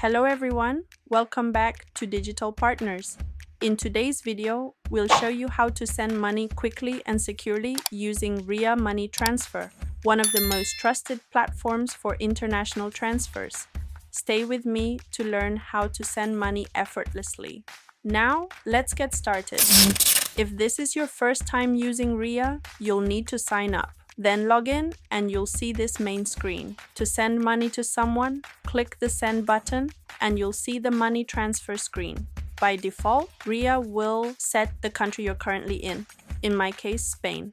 Hello everyone, welcome back to Digital Partners. In today's video, we'll show you how to send money quickly and securely using Ria Money Transfer, one of the most trusted platforms for international transfers. Stay with me to learn how to send money effortlessly. Now, let's get started. If this is your first time using Ria, you'll need to sign up. Then log in and you'll see this main screen. To send money to someone, click the send button and you'll see the money transfer screen. By default, Ria will set the country you're currently in my case, Spain,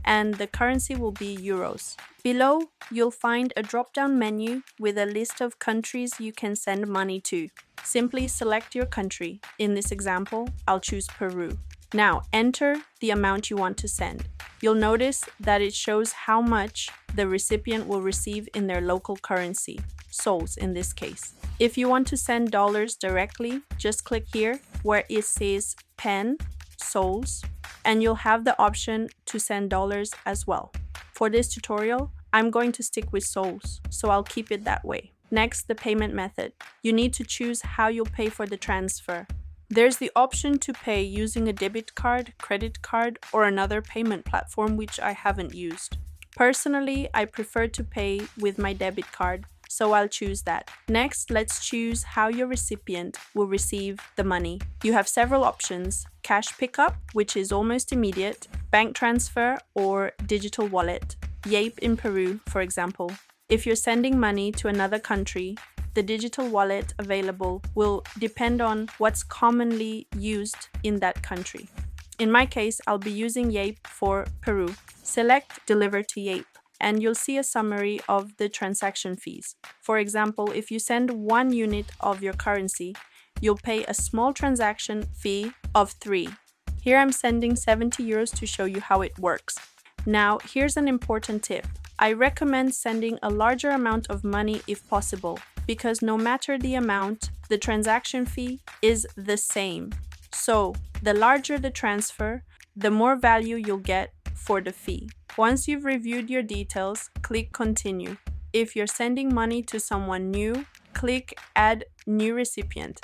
and the currency will be euros. Below, you'll find a drop-down menu with a list of countries you can send money to. Simply select your country. In this example, I'll choose Peru. Now, enter the amount you want to send. You'll notice that it shows how much the recipient will receive in their local currency, sols in this case. If you want to send dollars directly, just click here where it says pen, sols, and you'll have the option to send dollars as well. For this tutorial, I'm going to stick with sols, so I'll keep it that way. Next, the payment method. You need to choose how you'll pay for the transfer. There's the option to pay using a debit card, credit card, or another payment platform which I haven't used. Personally, I prefer to pay with my debit card, so I'll choose that. Next, let's choose how your recipient will receive the money. You have several options: cash pickup, which is almost immediate, bank transfer, or digital wallet. Yape in Peru, for example. If you're sending money to another country, the digital wallet available will depend on what's commonly used in that country. In my case, I'll be using Yape for Peru. Select Deliver to Yape, and you'll see a summary of the transaction fees. For example, if you send 1 unit of your currency, you'll pay a small transaction fee of 3. Here I'm sending 70 euros to show you how it works. Now, here's an important tip. I recommend sending a larger amount of money if possible, because no matter the amount, the transaction fee is the same. So, the larger the transfer, the more value you'll get for the fee. Once you've reviewed your details, click Continue. If you're sending money to someone new, click Add New Recipient.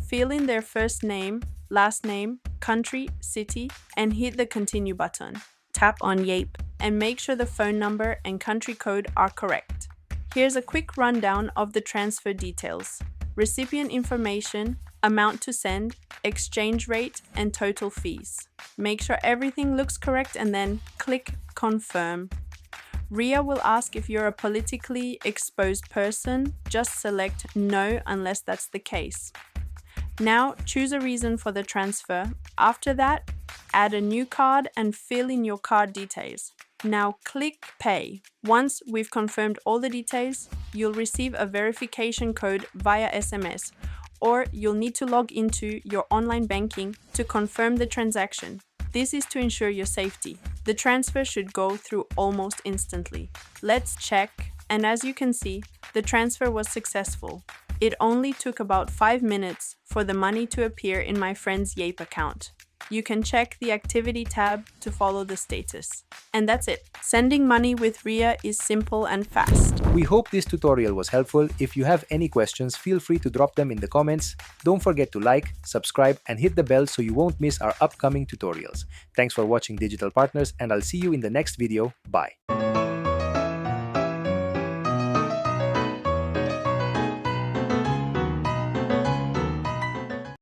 Fill in their first name, last name, country, city, and hit the Continue button. Tap on Yape and make sure the phone number and country code are correct. Here's a quick rundown of the transfer details: recipient information, amount to send, exchange rate, and total fees. Make sure everything looks correct and then click Confirm. Ria will ask if you're a politically exposed person. Just select No unless that's the case. Now, choose a reason for the transfer. After that, add a new card and fill in your card details. Now click Pay. Once we've confirmed all the details, you'll receive a verification code via SMS, or you'll need to log into your online banking to confirm the transaction. This is to ensure your safety. The transfer should go through almost instantly. Let's check, and as you can see, the transfer was successful. It only took about 5 minutes for the money to appear in my friend's Yape account. You can check the Activity tab to follow the status. And that's it. Sending money with Ria is simple and fast. We hope this tutorial was helpful. If you have any questions, feel free to drop them in the comments. Don't forget to like, subscribe, and hit the bell so you won't miss our upcoming tutorials. Thanks for watching Digital Partners, and I'll see you in the next video. Bye.